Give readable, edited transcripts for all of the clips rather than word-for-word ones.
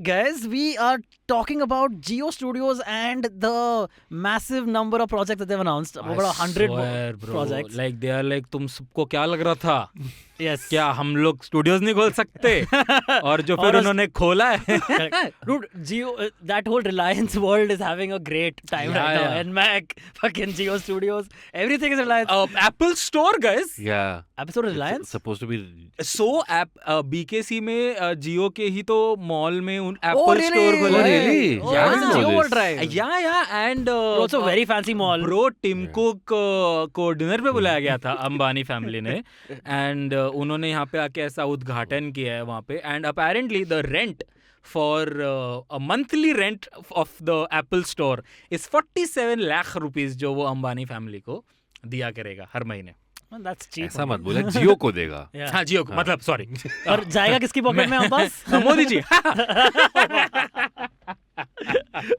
guys, we are talking about JIO Studios and the massive number of projects that they've announced. About 100 projects. Like they are like, तुम सबको क्या लग रहा था? Yes. क्या हम लोग स्टूडियोज नहीं खोल सकते? और जो फिर उन्होंने खोला है. Dude, JIO, that whole Reliance world is having a great time right now. And Mac, fucking JIO Studios, everything is Reliance. Apple Store, guys. Yeah. Apple Store is Reliance? It's supposed to be. So, BKC में JIO के ही तो mall में Apple really? Store खोला है. Really? Oh, Yeah. it's a JIO World Drive. Yeah. And also very fancy mall. Bro, Tim Cook को dinner पे बुलाया गया था अंबानी फैमिली ने. And उन्होंने यहाँ पे आके ऐसा उद्घाटन किया है वहाँ पे. And apparently the rent for a monthly rent of the Apple Store is 47 lakh rupees जो वो अंबानी फैमिली को दिया करेगा हर महीने. Well, that's cheap. ऐसा मत बोले, जियो को देगा. हाँ जियो को मतलब सॉरी. और जाएगा किसकी पॉकेट में Abbas? Modi ji.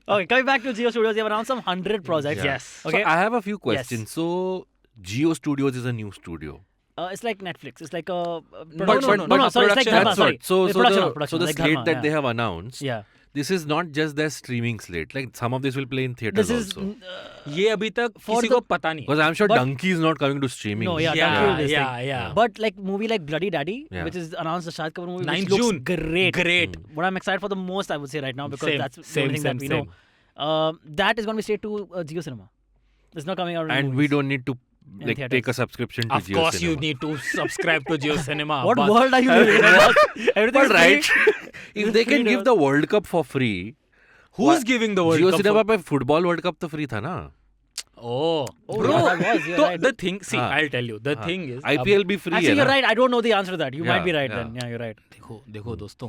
Okay, coming back to JIO Studios, they have announced some 100 projects. Yeah. Yes. Okay. So I have a few questions. Yes. So JIO Studios is a new studio. It's like Netflix. It's like a No, sorry, it's like production. Dharma, That's sorry. what. So Production, the like slate Dharma, that yeah. they have announced. Yeah. This is not just their streaming slate. Like some of this will play in theaters This is also. ये अभी तक For किसी the- को पता नहीं. Because I'm sure but- Dunki is not coming to streaming. No, yeah, Yeah, Dunki will be this yeah, thing. yeah. But like movie like Bloody Daddy, Yeah. which is announced the Shahid Kapoor movie, 9th which looks June. great. Great. What I'm excited for the most, I would say right now, because Same, that's the same, only thing same, that we same. know. That is going to be straight to JIO Cinema. It's not coming out. In And we movies. don't need to like theatres. take a subscription to Of JIO course you Cinema. need to subscribe to JIO Cinema. What but- world are you living in? Everything But right, free. if they can give the World Cup for free, Who's giving the World JIO Cup? Cinema पे football world cup तो free था ना. Oh, Oh, bro. yeah, that was, you're So right. the thing, see, हाँ. I'll tell you. The हाँ. thing is, IPL भी free Actually, है you're ना. right. I don't know the answer to that. You might be Yeah, right yeah. then. Yeah, you're right. देखो दोस्तों.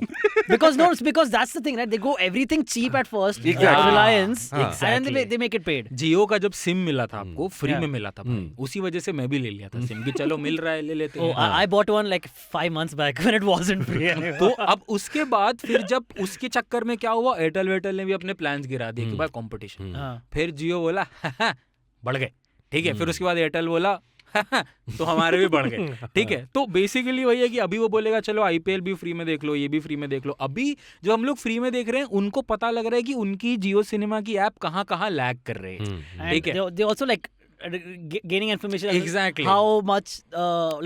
Because no, it's because that's the thing, right? They go everything cheap at first. Exactly. Reliance. हाँ. And then they make it paid. जियो का जब SIM मिला था आपको free Yeah. में मिला था भाई. उसी वजह से मैं भी ले लिया था सिम कि चलो मिल रहा है ले लेते Oh, हैं. I bought one like 5 months back when it wasn't free. Anyway. तो अब उसके बाद फिर जब उसके चक्कर में क्या हुआ, एयरटेल वेयरटेल ने भी अपने प्लान्स गिरा दिए कि भाई कंपटीशन. हाँ. फिर जियो बोला बढ़ गए. ठीक है. फिर उसके बाद एयरटेल बोला तो हमारे भी बढ़ गए. ठीक है. तो बेसिकली वही है कि अभी वो बोलेगा चलो आईपीएल भी फ्री में देख लो, ये भी फ्री में देख लो. अभी जो हम लोग फ्री में देख रहे हैं उनको पता लग रहा है कि उनकी जियो सिनेमा की ऐप कहाँ कहाँ लैग कर रहे हैं. And ठीक है. they also like gaining information. Exactly. How much,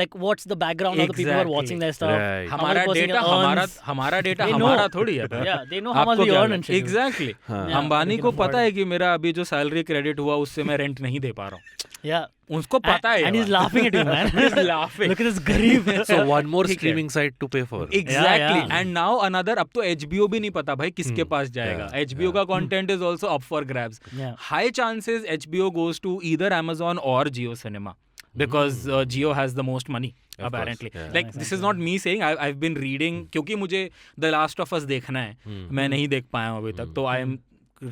like what's the background of the people who are Exactly. watching their stuff. Right. How हमारा much person डेटा earns. हमारा डेटा They know. हमारा थोड़ी है. Yeah, they know how much we earn and shit. Exactly. हाँ. Yeah, Ambani they को can पता afford है कि मेरा अभी जो सैलरी क्रेडिट हुआ उससे मैं रेंट नहीं दे पा रहा हूँ. Yeah. उसको पता है. And he's laughing at you, man. He's laughing. Look at this गरीब. So one more ठीक है. streaming site to pay for. Exactly. Yeah. And now another. अब तो HBO भी नहीं पता भाई किसके पास जाएगा. Yeah. HBO का content is also up for grabs. Yeah. High chances HBO goes to either Amazon or JIO Cinema because JIO has the most money. Of Apparently, course, yeah. like this is not me saying. I've been reading क्योंकि मुझे The Last of Us देखना है. मैं नहीं देख पाया हूँ अभी तक. तो I am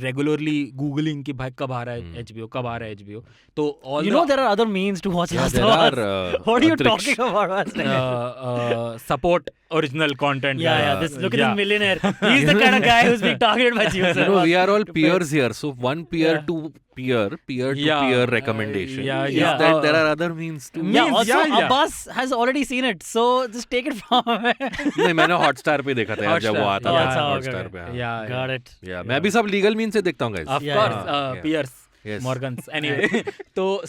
regularly googling कि भाई कब आ रहा है HBO, कब आ रहा है HBO. तो all You know there are other means to watch Last there of Us. are, What are you Antariksh. talking about? support original content. Yeah. Look at Yeah. this millionaire. He's the kind of guy who's being targeted by JIO You Cinema. know, we are all peers here. So one peer Yeah. to peer to Yeah. peer recommendation. Yeah, is yeah. that there are other means to. Yeah, Means, also yeah. Abbas has already seen it, so just take it from him. नहीं मैंने Hotstar पे देखा था यार जब वो Hotstar. आता Oh, था अच्छा, okay, हॉटस्टार okay. पे. हाँ. Yeah, Got it. Yeah, मैं भी सब लीगल मीन से देखता हूँ guys. Of Yeah, course, yeah. Pierce, Yes. Morgans. Anyway,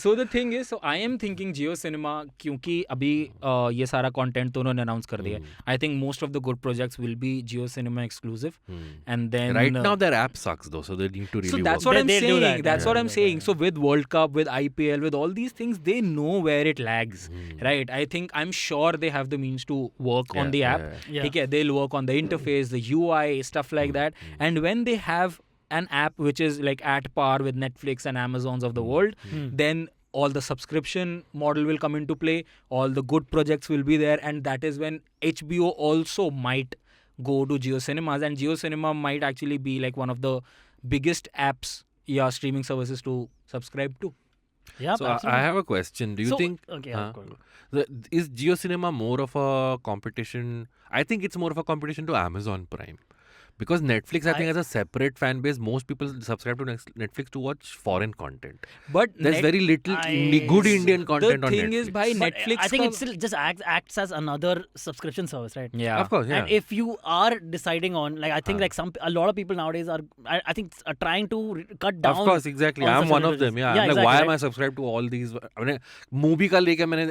so the thing is, so I am thinking JIO Cinema क्योंकि अभी ये सारा content तो उन्होंने announce कर दिया. I think most of the good projects will be JIO Cinema exclusive, and then Right now their app sucks though, so they need to really so that's work. what I'm They'll do saying. that. That's what I'm Yeah. saying. So with World Cup, with IPL, with all these things, they know where it lags, right? I'm sure they have the means to work on the Yeah, app. yeah. Okay, they'll work on the interface, the UI, stuff like that. And when they have an app which is like at par with Netflix and Amazons of the world, then all the subscription model will come into play. All the good projects will be there, and that is when HBO also might go to JIO Cinemas, and JIO Cinema might actually be like one of the biggest apps, streaming services to subscribe to. Yeah, So I have a question. Do you think Okay, is JIO Cinema more of a competition? I think it's more of a competition to Amazon Prime. Because Netflix, I think, has a separate fan base. Most people subscribe to Netflix to watch foreign content. But There's very little good Indian content the on thing Netflix. is, by But Netflix, I think it still just acts as another subscription service, right? yeah, Of course, yeah. And if you are deciding on, like, I think like a lot of people nowadays are, I think, are trying to cut down. Of course, exactly. on I'm one of subscription them. Yeah, services. I'm like, exactly, why am right? I subscribed to all these? I mean, movie का लेके मैंने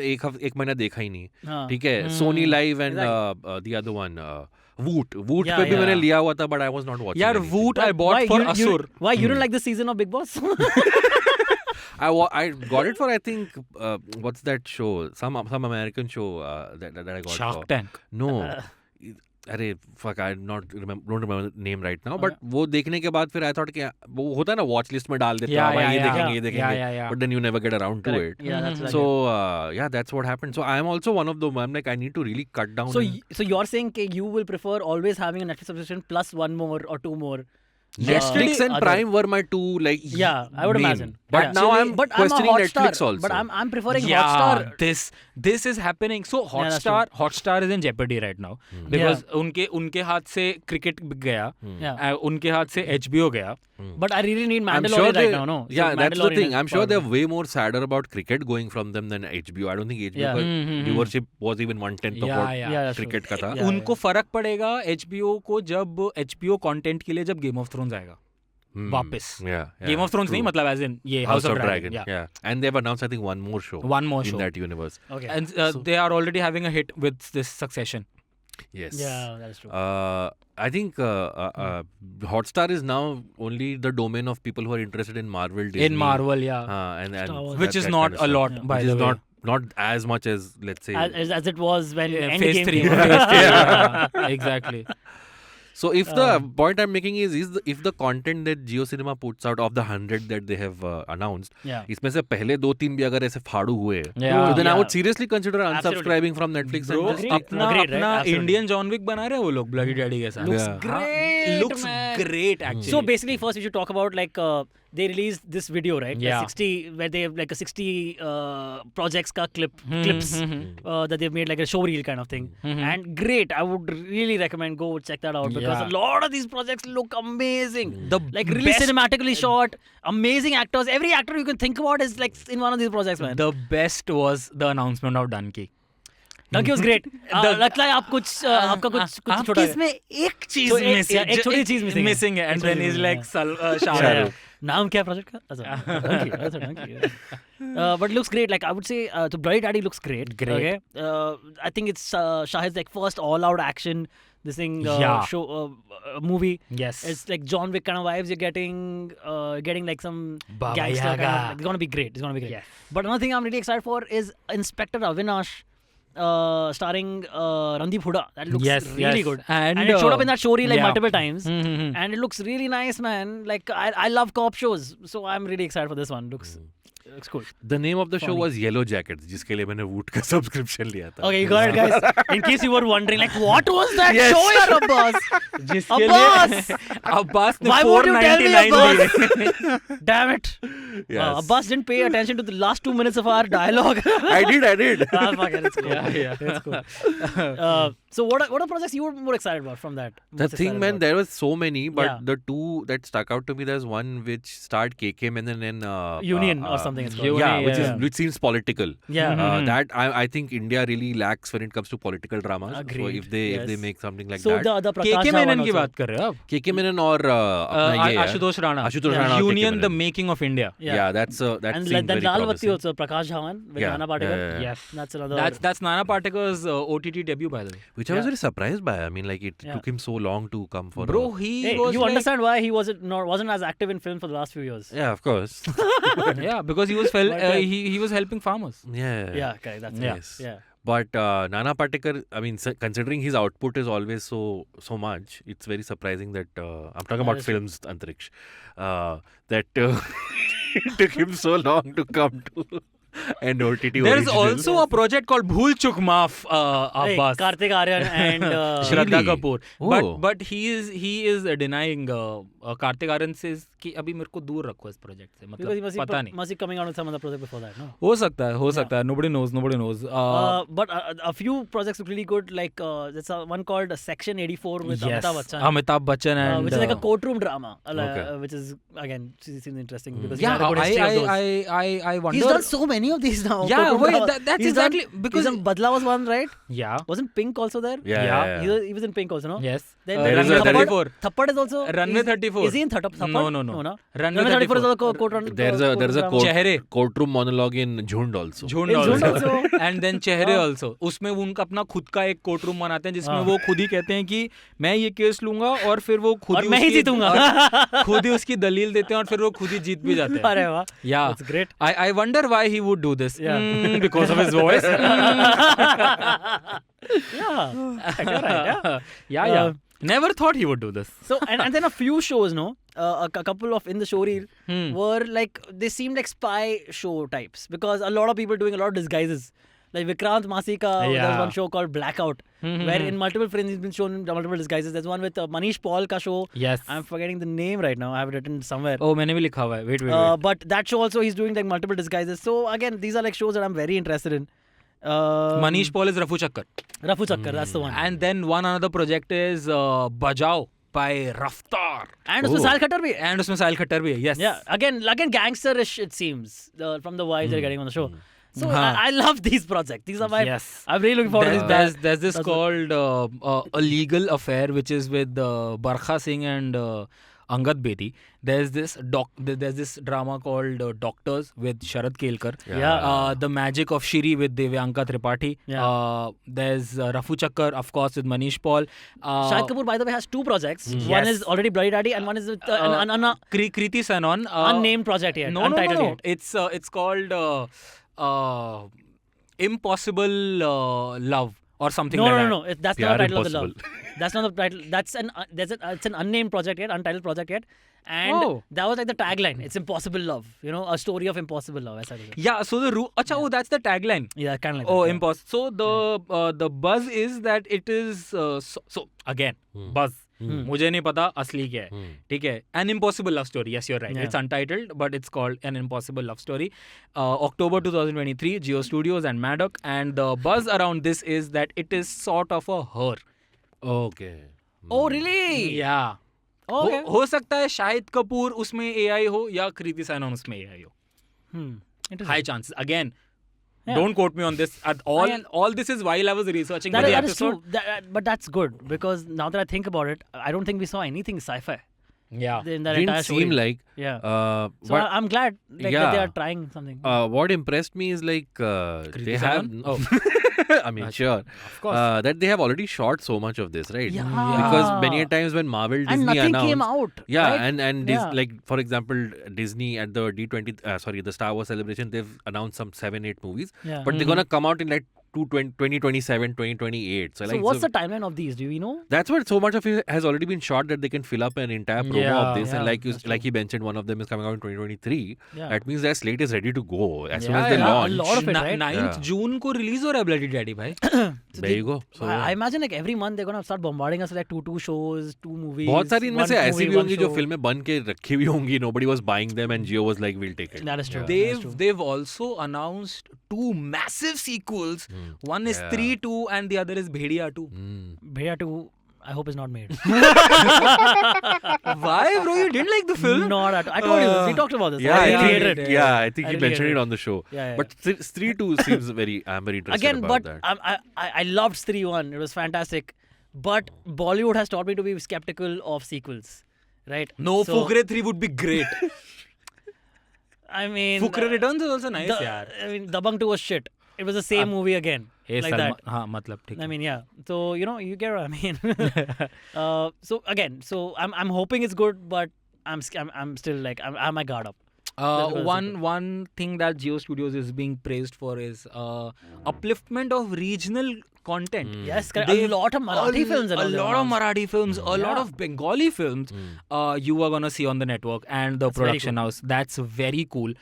एक महीना देखा ही नहीं. हाँ. ठीक है, Sony Live and the other one, Woot. Woot पे भी मैंने लिया हुआ था, but I was not watching. यार anything. Woot I Why bought for you Asur. why you don't like this season of Big Boss? I got it for, I think, what's that show? Some American show that I got Shark for. Tank. No. अरे fuck, I don't remember the name right now. But वो देखने के बाद फिर I thought कि वो होता है ना watch list में डाल देते हैं भाई ये देखेंगे Yeah. but then you never get around to it. Yeah, that's right. So yeah, that's what happened. So I'm also one of them. I'm like, I need to really cut down. So you're saying you will prefer always having a Netflix subscription plus one more or two more. Netflix and other- Prime were my two Yeah, I would main. imagine. But Yeah. now I'm But questioning I'm a Hotstar, Netflix also. But I'm preferring Yeah, Hotstar. this is happening. So that's Hotstar is in jeopardy right now because उनके हाथ से cricket गया, Yeah. उनके हाथ से HBO गया. But I really need I'm Mandalorian sure right now, no? So Yeah, that's the Mandalorian thing. is I'm sure they're part way more sadder about cricket going from them than HBO. I don't think HBO Yeah. का viewership was even 1/10 of Yeah, what yeah. Yeah, that's cricket true. का था. Yeah. उनको फर्क पड़ेगा HBO को जब HBO content के लिए जब Game of Thrones आएगा वापस. Yeah. Game of Thrones नहीं, मतलब as in ये House of Dragon. Yeah. And they've announced, I think, one more show. One more in show. that universe. Okay. And they are already having a hit with this Succession. Yes. Yeah, that's true. I think Hotstar is now only the domain of people who are interested in Marvel, Disney. In Marvel, yeah. And Star Wars. Which that is kind not of a stuff. lot, Yeah. by Which the is way. not as much as, let's say. As it was when Phase Endgame 3. came Phase out. 3. Yeah, exactly. So if the point I'm making is if the content that Jio Cinema puts out of the 100 that they have announced, Yeah. इसमें से पहले 2-3 भी अगर ऐसे फाड़ू हुए, Yeah. so then I Yeah. would seriously consider Absolutely. unsubscribing from Netflix. Bro, and just Agreed. Agreed, right? अपना Absolutely. Indian John Wick बना रहे हैं वो लोग Bloody Daddy के साथ. Looks Yeah. great, Looks man. great actually. So basically, first we should talk about like they released this video, right? Yeah. 60 where they have like a 60 projects ka clips that they've made like a show reel kind of thing, and great. I would really recommend go check that out because Yeah. a lot of these projects look amazing. The Like really best- cinematically shot, amazing actors. Every actor you can think about is like in one of these projects, man. The best was the announcement of Dunki. Dunki was great. लगता है आप कुछ आपका कुछ आपकी छोटा है. इसमें एक चीज So, एक- missing एक छोटी चीज missing है. missing है and एक then छोटी he's चीज like missing Shahrukh. नाम क्या प्रोजेक्ट का? अच्छा, Dunki. That's a Dunki. But looks great. Like I would say, the Bloody Daddy looks great. Great. Okay? I think it's Shahid's like first all-out action. This thing Yeah. show movie. Yes. It's like John Wick kind of vibes. You're getting like some Baba gangster kind Yaga. of. Like, it's gonna be great. It's gonna be great. Yes. But another thing I'm really excited for is Inspector Avinash. Starring Randeep Hooda. That looks really yes. good. And it showed up in that show reel like yeah. multiple times. Mhm. And it looks really nice, man. Like I love cop shows, so I'm really excited for this one. Looks cool. The name of the show was Yellow Jackets, जिसके लिए मैंने Woot का subscription लिया था. Okay, you got it, guys. In case you were wondering, like, what was that Yes. show, yaar, Abbas? जिसके Abbas! लिए Abbas ने Why won't you tell me, 499 Abbas? Damn it. Yes. Abbas didn't pay attention to the last 2 minutes of our dialogue. I did. Ah, fuck it, it's cool. Yeah. It's cool. So what are projects you were more excited about from that? The Most thing, excited man, about? there was so many, but Yeah. the two that stuck out to me, there's one which starred KK and then Union or something it's called. Yeah, Union, which seems political. Yeah. That I think India really lacks when it comes to political dramas. So Agreed. if they Yes. make something like So that. the Prakash KK Dhawan Menon की also. बात कर रहे हो आप? KK Menon or अपना ये है, Ashutosh Rana. Ashutosh Yeah. Rana और KK Union, the Menon. making of India. Yeah, that And seemed then very Lal promising. Batti also, Prakash Dhawan with Yeah, Nana Patekar. yeah. Yes. That's another. That's Nana Patekar's OTT debut, by the way. Which I was Yeah. very surprised by. I mean, like it Yeah. took him so long to come for. Bro, he Hey, was you like, understand why he wasn't as active in film for the last few years. Yeah, of course. yeah, because he was he was helping farmers. Yeah. Yeah, correct. That's Yeah. it. Yeah. But Nana Patekar, I mean, considering his output is always so much, it's very surprising that I'm talking about is true. films, Antariksh, that it took him so long to come to. and OTT There is original. also a project called Bhool Chuk Maaf Hey, Abbas. Kartik Aaryan and Shraddha Really? Kapoor. Oh. But he is denying. Kartik Aaryan says कि अभी मेरे को दूर रखो इस project से. because he मतलब पता नहीं. must be coming out with some other project before that, no? हो सकता है. Nobody knows. But a few projects look really good. Like there's one called Section 84 with yes, Amitabh Bachchan. Amitabh Bachchan and which is like a courtroom drama, Okay. Which is again seems interesting because yeah, he's had a good history of those. I wonder. He's done so many of these now. Yeah, courtroom wait, dramas. that's He's exactly done, because he's done Badla was one, right? yeah, Wasn't Pink also there? Yeah. He was in Pink also, no? yes. Then There is a- there is- Thappad is also. Runway 34. Is he in Thappad? No. No. Runway 34 is 34. also courtroom. There's a Chehre. courtroom monologue in Jhund also. झुंड In Jhund also also. and then चेहरे also उसमें उनका अपना खुद का एक court room बनाते हैं जिसमें वो खुद ही कहते हैं कि मैं ये केस लूंगा और फिर वो खुद और मैं ही जीतूंगा। और खुद ही उसकी दलील देते हैं और फिर वो खुद ही जीत भी जाते हैं. अरे वाह. Yeah, That's great. I wonder why he would do this. Yeah. Because of his voice. Yeah. You're right, yeah. Yeah. Never thought he would do this. So and then a few shows, no, a couple of in the show reel were like they seemed like spy show types because a lot of people doing a lot of disguises. Like Vikrant Masika, there's Yeah. one show called Blackout, where in multiple frames he's been shown in multiple disguises. There's one with Manish Paul ka show. Yes. I'm forgetting the name right now. I have it written somewhere. Oh, मैंने भी लिखा हुआ है. Wait. But that show also he's doing like multiple disguises. So again, these are like shows that I'm very interested in. Manish Paul is Rafu Chakkar. Rafu Chakkar, that's the one. And then one another project is Bajao by Raftar. And उसमें साल खट्टर भी है. And उसमें साहिल खट्टर भी है. Yes. Yeah, again gangsterish it seems from the vibes they're getting on the show. So I love these projects. These are my. Yes. I'm really looking forward to these. There's this called A Legal Affair, which is with Barkha Singh and Angad Bedi. There's this drama called Doctors with Sharad Kelkar. Yeah. The Magic of Shiri with Devyanka Tripathi. Yeah. There's Rafu Chakkar, of course, with Manish Paul. Shahid Kapoor, by the way, has two projects. One Yes. is already Bloody Daddy, and one is with Kriti Sanon. unnamed project yet, untitled yet. It's called Impossible Love or something like that. No. That's not the title of the love. Impossible. That's not the title. It's an unnamed project yet, untitled project yet. And that was like the tagline. It's impossible love. You know, a story of impossible love. ऐसा कुछ है. Yeah, so that's the tagline. Yeah, kind of like Oh, that. impossible. So the buzz is that it is so again buzz. मुझे नहीं पता असली क्या है. ठीक है. An impossible love story. Yes, you're right. Yeah. It's untitled, but it's called An Impossible Love Story. October 2023, JIO Studios and Maddock. And the buzz around this is that it is sort of a her. Okay. Oh, really? Yeah. Okay. हो सकता है शाहिद कपूर उसमें AI हो या कृति सैनन उसमें AI हो. Interesting. High chances. Again, Yeah. don't quote me on this at all. Again, all this is while I was researching for That the is episode. true. But that's good because now that I think about it, I don't think we saw anything sci-fi Yeah. in that Didn't entire seem story. like. Yeah. So But I'm glad that they Yeah. are trying something. what impressed me is like they have. Sanon? Oh. I mean, sure. Of course. That they have already shot so much of this, right? Yeah. Because many a times when Marvel And Disney nothing announced, came out. yeah, right? and Yeah. like for example, Disney at the the Star Wars celebration, they've announced some 7-8 movies, Yeah. but they're gonna come out in like 2027, 2028. So So like, what's the timeline of these? Do we know? that's what so much of it has already been shot that they can fill up an entire promo Yeah. of this. And Yeah, like you mentioned, one of them is coming out in 2023. Yeah. That means their slate is ready to go as soon Yeah, as they yeah. launch. A lot of it, right? 9th Yeah. जून को release हो रहा है bloody daddy भाई. There you go. So I imagine like every month they're gonna start bombarding us with like two shows, 2 movies. बहुत सारी इनमें one से ऐसी movie, भी one होंगी जो show. फिल्में बन के रखी हुई होंगी. Nobody was buying them and JIO was like, we'll take it. That is true. That's true. They've also announced 2 massive sequels. One is Yeah. Stree 2 and the other is Bhediya 2. Bhediya 2, I hope is not made. Why, bro? You didn't like the film? Not at all. I told you this. We talked about this. Yeah, I I really think, hated it. I think I he really mentioned hate it it. on the show. Yeah. But Stree 2 seems I'm very interested Again, about but that. I loved Stree 1. It was fantastic. But Bollywood has taught me to be skeptical of sequels. Right? No, So, Fukre 3 would be great. I mean... Fukre Returns is also nice, the, yaar. I mean, Dabang 2 was shit. It was the same movie again. Hey, like Salman. that. हाँ, मतलब ठीक है. I mean, yeah. So, you know, you get what I mean. So, again, so I'm hoping it's good, but I'm still like, I have my guard up. One thing that JIO Studios is being praised for is upliftment of regional content. Yes, correct. A lot of Marathi films. A lot of Marathi films, a lot of Bengali films you are going to see on the network and the That's very production house. That's very cool.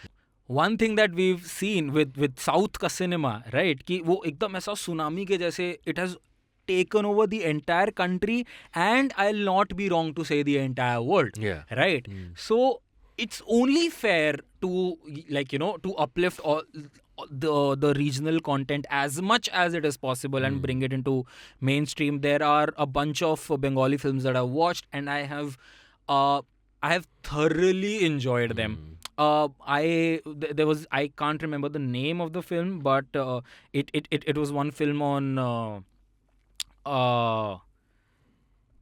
one thing that we've seen with South का cinema, right? कि वो एकदम ऐसा tsunami के जैसे it has taken over the entire country and I'll not be wrong to say the entire world. Yeah. Right? So it's only fair to like to uplift all the regional content as much as it is possible and bring it into mainstream. There are a bunch of Bengali films that I've watched and I have thoroughly enjoyed them. I can't remember the name of the film, but it was one film on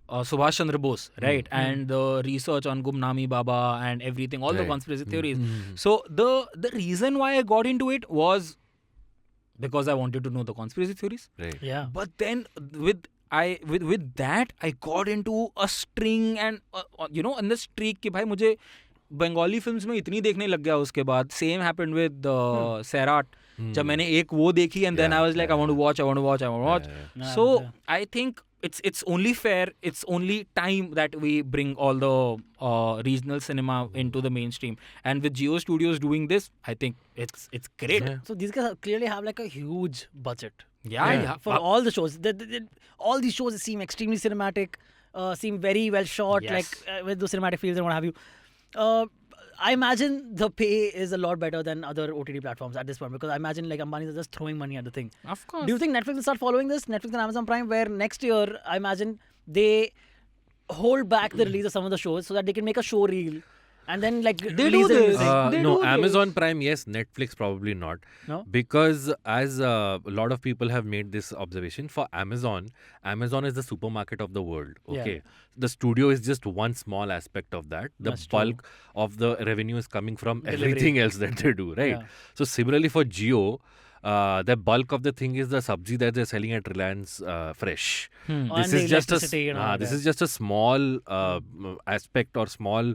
Subhash Chandra Bose, right? And the research on Gumnami Baba and everything, all the conspiracy theories. So the reason why I got into it was because I wanted to know the conspiracy theories. Right. Yeah. But then with that I got into a string and and the streak कि भाई मुझे Bengali films में इतनी देखने लग गया उसके बाद. Same happened with Sairat. जब मैंने एक वो देखी and then I was like I want to watch. So I think it's only fair, it's only time that we bring all the regional cinema into the mainstream, and with JIO Studios doing this, I think it's great. Yeah. So these guys clearly have like a huge budget. Yeah. For all the shows. All these shows seem extremely cinematic, seem very well shot, Yes. like with those cinematic feels and what have you. I imagine the pay is a lot better than other OTT platforms at this point, because I imagine like Ambani is just throwing money at the thing. Of course. Do you think Netflix will start following this? Netflix and Amazon Prime, where next year I imagine they hold back the release of some of the shows so that they can make a show reel and then like They release do it. this. They No, do Amazon Prime, yes. Netflix, probably not. No? Because as a lot of people have made this observation, for Amazon is the supermarket of the world. Okay. Yeah. The studio is just one small aspect of that. The That's true. bulk of the revenue is coming from Delivery. everything else that they do, right? Yeah. So similarly for JIO, the bulk of the thing is the sabzi that they're selling at Reliance Fresh. And This the is just electricity and all this that. is just a small aspect or small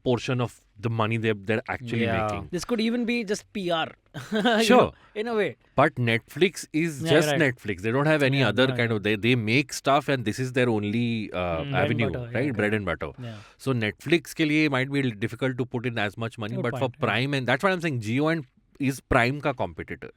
portion of the money they're actually Yeah. making. This could even be just PR. you Sure. know, in a way. But Netflix is Yeah, just right. Netflix. They don't have any Yeah, other no, kind of... They make stuff and this is their only avenue, butter, yeah, right? okay. Bread and butter. Yeah. So Netflix ke liye might be difficult to put in as much money, Good but for point, yeah. Prime, and that's what I'm saying, JIO and is Prime ka competitor.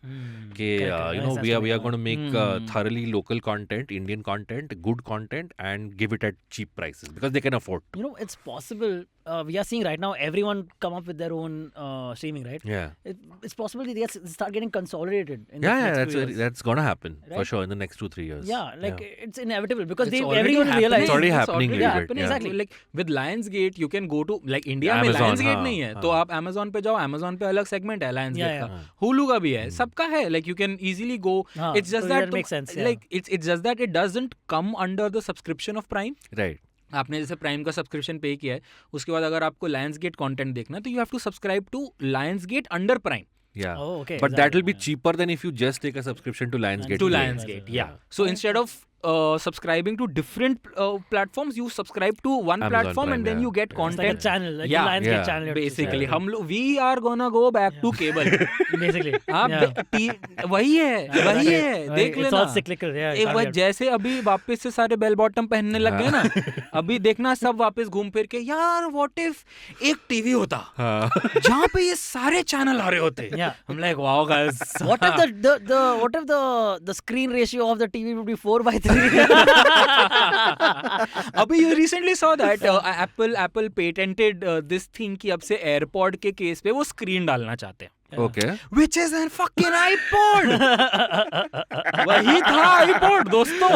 Correct. We are going to make thoroughly local content, Indian content, good content, and give it at cheap prices because they can afford to. You know, it's possible. We are seeing right now everyone come up with their own streaming, right? Yeah. It's possible they start getting consolidated. In the Yeah, next few years. that's going to happen for Right? sure in the next 2-3 years. Yeah, like it's inevitable because It's they already everyone happening. realize It's already happening already little bit, happening. yeah. Exactly. Like with Lionsgate, you can go to like India में Amazon, Lionsgate हाँ, नहीं है, हाँ. तो आप Amazon पे जाओ, Amazon पे अलग segment है Lionsgate Yeah, का, yeah. Hulu का भी है, सबका है. Like you can easily go. हाँ, It's just so that that makes sense, yeah. like it's just that it doesn't come under the subscription of Prime. Right. आपने जैसे प्राइम का सब्सक्रिप्शन पे किया है, उसके बाद अगर आपको लायंसगेट कंटेंट देखना है तो you have to subscribe to Lionsgate under Prime. Yeah. Oh, okay. But that will be exactly. cheaper than if you just take a subscription to Lionsgate. To Play. Lionsgate, yeah. So instead of subscribing to different platforms, you subscribe to one Amazon platform Prime, and then yeah. you get It's like a content. channel, like Yeah, the Lionsgate yeah. channel. you have to Basically, subscribe. we are gonna go back to cable. Basically. आप Yeah. वही है देख It's लेना. all cyclical, yeah. एक बार जैसे अभी वापस से सारे बेल बॉटम पहनने लग गए ना, अभी देखना सब वापस घूम फिर के यार व्हाट इफ एक टीवी होता जहाँ पे ये सारे चैनल आ रहे होते. Yeah. I'm like wow guys. What if the screen ratio of the TV would be 4:3? अभी you recently saw that Apple patented this thing कि अब से AirPod के केस पे वो स्क्रीन डालना चाहते हैं. Okay. Which is an fucking iPod. वही था iPod दोस्तों.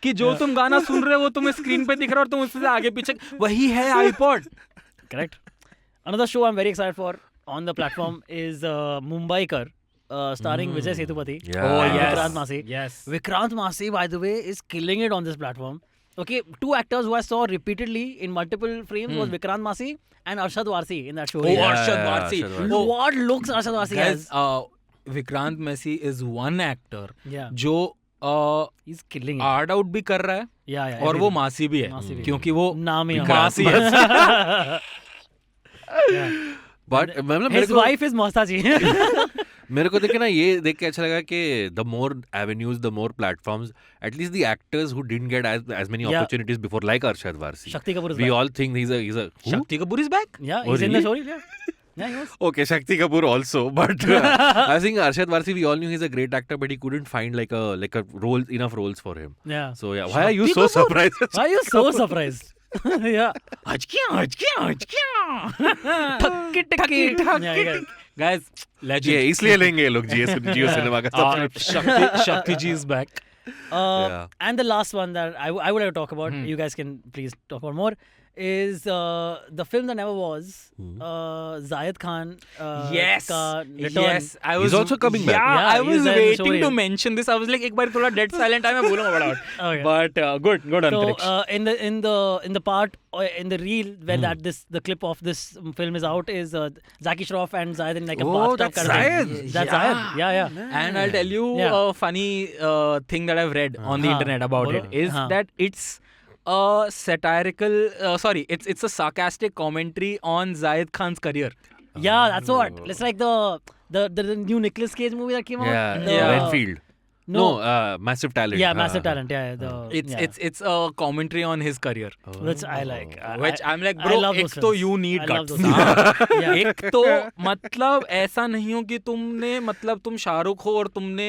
कि जो तुम गाना सुन रहे हो वो तुम्हें स्क्रीन पे दिख रहा है और तुम उससे आगे पीछे, वही है iPod. Correct. Another show I'm very excited for on the platform is Mumbaikar, starring Vijay Sethupathi Yeah. Oh, and yes. Vikrant Massey. Yes. Vikrant Massey, by the way, is killing it on this platform. Okay, two actors who I saw repeatedly in multiple frames was Vikrant Massey and Arshad Warsi in that show. Oh, Yeah, Arshad Warsi. Arshad Warsi. What looks Arshad Warsi Guys, has? Vikrant Massey is one actor Yeah, जो he's killing it. Art out भी कर रहा है Yeah, और वो मासी भी मासी है भी। क्योंकि वो नाम ही मासी है. But मतलब His wife is Mostaji. मेरे को देखे ना ये देख के अच्छा लगा कि the more avenues, the more platforms, at least the actors who didn't get as many Yeah. opportunities before, like Arshad Warsi. Shakti Kapoor is We back. all think he's a who? Shakti Kapoor is back. Yeah, Oh, he's in the really? story. Yeah. Yeah, he was. Okay, Shakti Kapoor also, but I think Arshad Varsi, we all knew he's a great actor, but he couldn't find like a role, enough roles for him. Yeah. So yeah, why are you so surprised? Why are you so surprised? Yeah. Guys, legend. Yeah, इसलिए लेंगे ये लोग जियो cinema का subscription. Shakti ji is back. Yeah. And the last one that I would like to talk about, you guys can please talk about more, is the film that never was, Zayed Khan Yes. ka return. Yes, I was He's also coming back. Yeah, I Yeah, was he's there in the waiting to showreel. mention this. I was like, एक बार थोड़ा dead silent है मैं बोलूँगा फटाफट. Okay. But good So Antariksh. in the part in the reel where the clip of this film is out is Zaki Shroff and Zayed in like a Oh, bathtub that's kind of thing. Zayed. That's Zayed. Yeah. And I'll tell you Yeah. a funny thing that I've read on the internet about Bolo. it is that it's a satirical, it's a sarcastic commentary on Zayed Khan's career. Yeah, that's what. It's like the new Nicolas Cage movie that came out. Yeah, Redfield. No. Massive talent. Yeah, Massive Talent. Yeah, It's a commentary on his career. which I like. Which I'm like, I bro, love एक those तो films. you need I love guts. those Yeah. एक तो मतलब ऐसा नहीं हो कि तुमने मतलब तुम शाहरुख हो और तुमने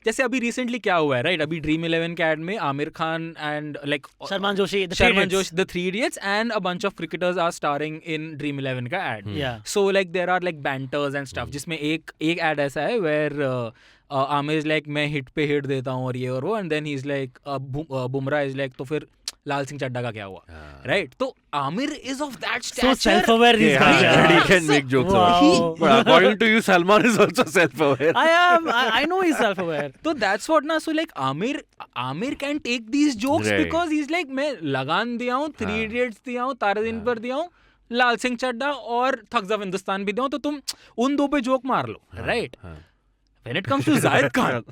जैसे अभी रिसेंटली क्या हुआ है राइट अभी ड्रीम 11 के एड में Aamir Khan and like Sharman Joshi, the Three Sharman Idiots. Joshi, the Three Idiots, and a bunch of cricketers are starring in Dream 11 का ad. Yeah. So like there are like banters and stuff जिसमें एक ad ऐसा है where Aamir is like मैं hit पे hit देता हूँ और ये और वो and then he is like Bumrah is like तो फिर लाल सिंह चड्ढा का क्या हुआ राइट तो Aamir is of that So stature self-aware these guys. Yeah, he can make jokes about it. Wow. But according to you, Salman is also self-aware. I am. I know he's self-aware. तो that's what ना so like Aamir can take these jokes Right. Because he is like मैं लगान दिया हूँ three idiots दिया हूँ तारे दिन पर दिया हूँ लाल सिंह चड्ढा और थग्स ऑफ हिंदुस्तान भी दिया हूँ तो तुम उन दो पे जोक मार लो right When it comes to Zayed Khan,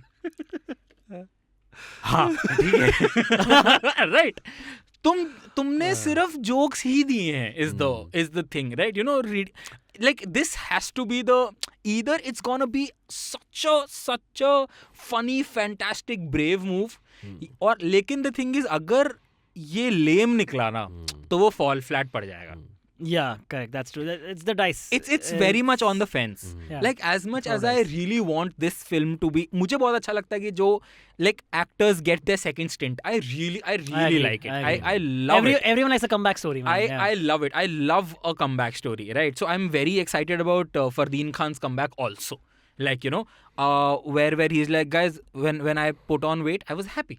हाँ ठीक है राइट तुमने सिर्फ जोक्स ही दिए हैं is the thing right you know like this has to be the either it's gonna be such a funny fantastic brave move और लेकिन the thing is अगर ये lame निकला ना तो वो fall flat पड़ जाएगा. Yeah, correct. That's true. It's the dice. It's very much on the fence. Yeah. Like as much as I really want this film to be, मुझे बहुत अच्छा लगता है कि जो like actors get their second stint. I really agree, like it. I I love it. Everyone likes a comeback story, man. I love it. I love a comeback story, right? So I'm very excited about Fardeen Khan's comeback also. Like, you know, where he's like, guys, when I put on weight, I was happy.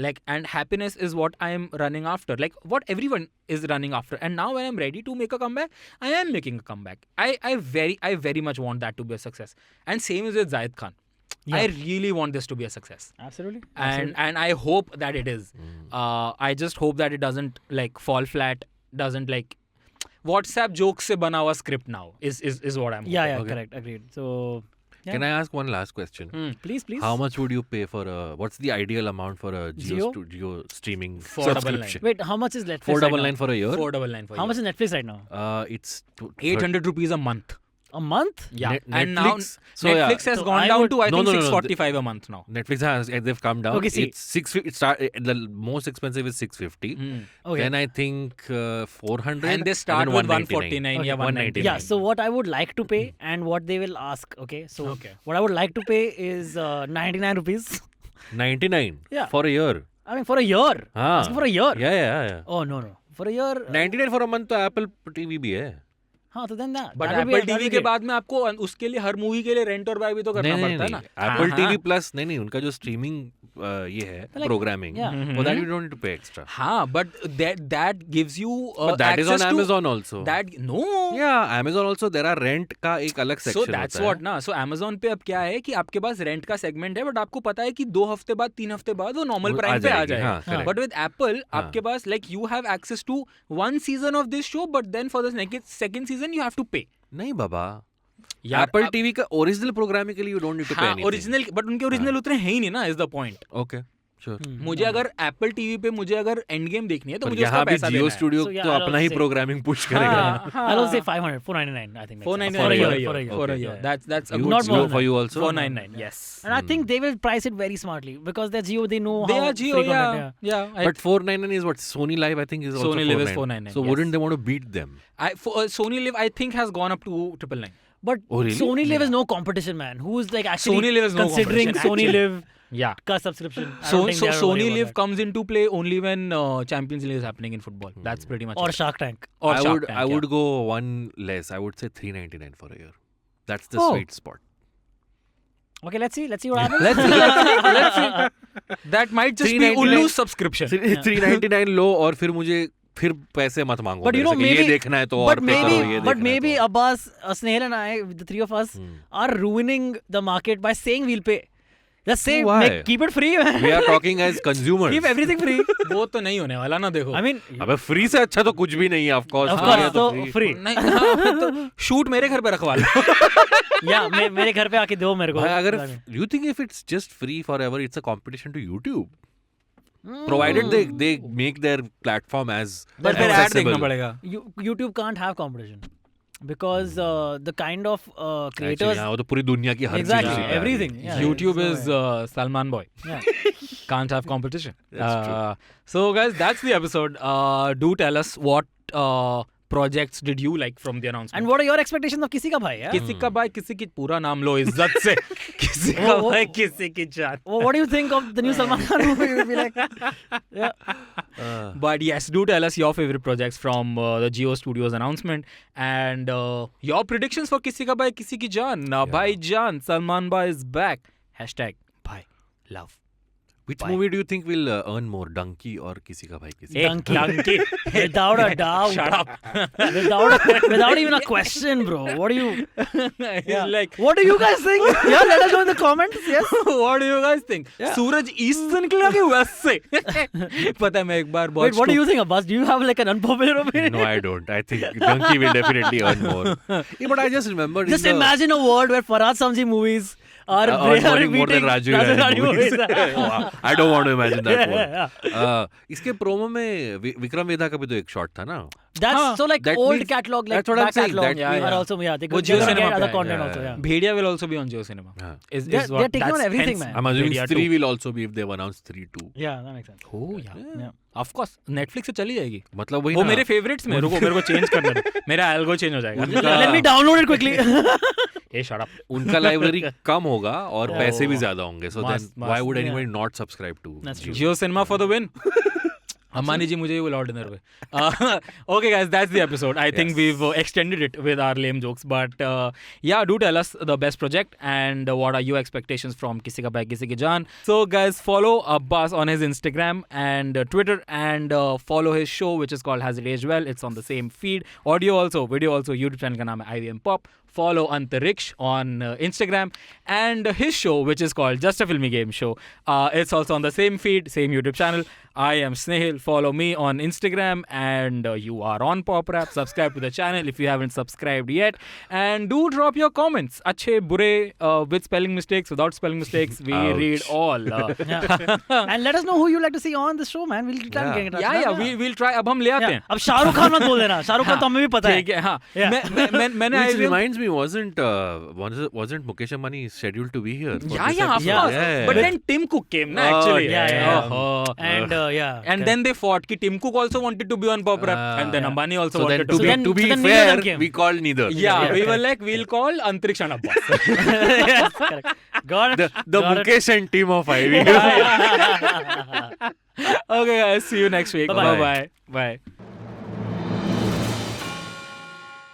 Like, and happiness is what I am running after. Like, what everyone is running after. And now when I'm ready to make a comeback, I am making a comeback. I very much want that to be a success. And same is with Zayed Khan. Yeah. I really want this to be a success. Absolutely. And I hope that it is. I just hope that it doesn't like fall flat, doesn't like WhatsApp jokes se bana hua script now is what I'm hoping. Yeah, Okay. correct. Agreed. So, yeah. Can I ask one last question? Please. How much would you pay for what's the ideal amount for a Jio? Jio streaming 499. subscription? Wait, how much is Netflix 499 for a year? 499 for How much is Netflix right now? It's 800 rupees a month. A month? Yeah. And now Netflix. So, yeah. Netflix has So gone I down would- to I No, think no, no, 645 a month now. Netflix they've come down. Okay, see. It's 650. The most expensive is 650. Okay. Then I think 400. And they start then with 199. 149. Yeah, 199. 199. Yeah, so what I would like to pay and what they will ask, okay? So Okay. what I would like to pay is 99 rupees. 99 Yeah. for a year. I mean, for a year. हाँ. Asking for a year. Yeah. Oh, no. For a year. 99 for a month तो Apple TV भी है. हाँ, तो then that. But that would be- Apple that TV would के be बाद में आपको उसके लिए हर मूवी के लिए रेंट और बाय भी तो करना पड़ता है ना. Apple हाँ, TV हाँ. Plus नहीं उनका जो स्ट्रीमिंग ये है Like, programming yeah. for that you don't need to pay extra. हाँ, but that gives you But that is on access to Amazon also. that no. Yeah, Amazon also there are rent का एक अलग So section that's होता what है. ना. So Amazon पे अब क्या है कि आपके पास रेंट का सेगमेंट है बट आपको पता है कि 2 हफ्ते बाद 3 हफ्ते बाद वो नॉर्मल वो प्राइस आ पे आ जाएगी, जाएगा. हाँ, correct. बट विद एप्पल हाँ. आपके पास like you have access to 1 season of this show but then for the second season you have to pay. नहीं बाबा. यार, Apple TV का ओरिजिनल प्रोग्रामिंग के लिए you don't need to pay हाँ anything. ओरिजिनल बट उनके original उतने हैं ही नहीं ना is the point. Okay. Sure. मुझे अगर एप्पल टीवी पे मुझे अगर एंड गेम देखनी है तो पर मुझे उसका यहाँ भी पैसा जियो देना है. स्टूडियो So, yeah, तो I'll अपना ही say- प्रोग्रामिंग पुश करेगा. I'll also say 500, 499, I think. makes sense. 499 For a year, year. for a year. for a Okay. year. Yeah. That's a You- good Not you- more than for that. you also. 499. Yes. And I think they will price it very smartly because they're Jio, they know They how are Jio, free content, yeah. Yeah. But 499 is what Sony Live I think is also Sony Live is 499. 499, So yes. wouldn't they want to beat them? Sony Live I think has gone up to 999. But Oh, really? Sony Live is no competition, man. Who's like actually Sony Live is no considering competition, Sony actually. Live Yeah. ka subscription? I So don't think they are Sony worried Live about comes into play only when Champions League is happening in football. That's pretty much that. Or it. Shark Tank. Or I Shark would Tank, I yeah. would go one less. I would say 399 for a year. That's the Oh. sweet spot. Okay, let's see what happens. Let's see. That might just be 399 Ullu's subscription. 399 लो और फिर मुझे फिर पैसे मत मांगो. But you मेरे know, से कि ये maybe- देखना है तो But और पे करो, ये maybe, but देखना है maybe तो और. Abbas, Snayhil and I, the three of us, are ruining the market by saying we'll pay. Just say, Why? keep it free, man. We are talking as consumers. Keep everything free. वो तो नहीं होने वाला ना देखो. I mean, अबे free से अच्छा तो कुछ भी नहीं है. Of course. of free है course, तो so free. free. नहीं हाँ, तो शूट मेरे घर पे रखवा लो. Yeah, मेरे घर पे आके दो मेरे को. भाई अगर you think if it's just free forever, it's a competition to YouTube. Provided they make their platform as पर फिर ऐड accessible. देखना पड़ेगा. YouTube can't have competition because the kind of Actually, creators. हाँ, वो तो पूरी दुनिया की हर Exactly, चीज़ उसी पे आ रही है. everything. Yeah, YouTube there's is no way. Salman boy. Yeah. Can't have competition. That's true. So guys, that's the episode. Do tell us what projects did you like from the announcement? And what are your expectations of किसी का भाई? Yeah? किसी का भाई किसी की पूरा नाम लो इज्जत से. किसी का वो- भाई किसी की जान. Well, what do you think of the new Salman Khan movie? You'll be like, yeah. But yes, do tell us your favorite projects from the JIO Studios announcement and your predictions for किसी का भाई किसी की जान. Bhai Jaan, Salman Bhai is back. Hashtag Bhai Love. Which Bye. movie do you think will earn more, Dunki or किसी का भाई किसी? Dunki. Without a doubt. Shut up. Without even a question, bro. What do you? He's like, What do you guys think? Yeah, let us know in the comments. Yes. what do you guys think? Yeah. Suraj east से निकला कि waste से? पता है मैं एक बार बहुत Wait, what do you think, Abbas? Do you have like an unpopular opinion? No, I don't. I think Dunki will definitely earn more. Yeah, but I just remember. Just imagine a world where Farhad Samji movies are earning more than beating Raju Irani movies. movies. Wow, I don't want to imagine that Yeah, one. इसके promo में विक्रम वेदा का भी तो एक shot था ना. That's so like that old means- catalog, like that's what I'm back saying, catalog that are means- also they वो could Jio get Cinema पे other है, content yeah, also. yeah. Yeah. Bhediya will also be on JIO Cinema. हाँ. Is They're what taking on that's everything, hence man. I'm assuming Bhediya 3 too. will also be if they've announced 3 too. Yeah, that makes sense. Oh yeah. Yeah. Of course. Netflix से चली जाएगी. मतलब वही वो ना. मेरे favorites में रुको मेरे को change करने दो. मेरा algo change हो जाएगा. Let me download it quickly. Hey, shut up. उनका लाइब्रेरी कम होगा और Yeah. पैसे भी ज्यादा होंगे. So then Must, why would yeah. anybody not subscribe to? That's true. JIO Cinema for the win. Amani ji, mujhe will order dinner. Okay, guys, that's the episode. I think we've extended it with our lame jokes, but yeah, do tell us the best project and what are your expectations from Kisi Ka Bhai Kisi Ki Jaan. So, guys, follow Abbas on his Instagram and Twitter, and follow his show, which is called Has It Aged Well. It's on the same feed. Audio also, video also. YouTube channel ka naam hai IVM Pop. Follow Antariksh on Instagram, and his show, which is called Just a Filmy Game Show. It's also on the same feed, same YouTube channel. I am Snayhil. Follow me on Instagram, and you are on Pop Rap. Subscribe to the channel if you haven't subscribed yet, and do drop your comments. अच्छे बुरे with spelling mistakes, without spelling mistakes. We Ouch. read all. And let us know who you like to see on the show, man. We'll try and get in touch. Yeah, we'll try. अब हम ले आते हैं. अब शाहरुख खान मत बोल देना. शाहरुख खान तो हमें भी पता है. ठीक है, हाँ. Yeah. मैंने Which IVM reminds me, wasn't Mukesh Ambani scheduled to be here? for Yeah, this of episode? course. Yeah. But then Tim Cook came, na, Oh, actually. yeah. Oh. And yeah. And then they fought. Ki Tim Cook also wanted to be on Pop Rap, and then yeah. Ambani also So then, wanted to to be, be. to be so then neither of them fair, came. we called neither. Yeah, we were like, we'll call Antariksh Abbas. Yes, correct. Got it. The Got it. Mukesh and team of IVM. Okay, guys, see you next week. Bye-bye. Bye-bye. Bye.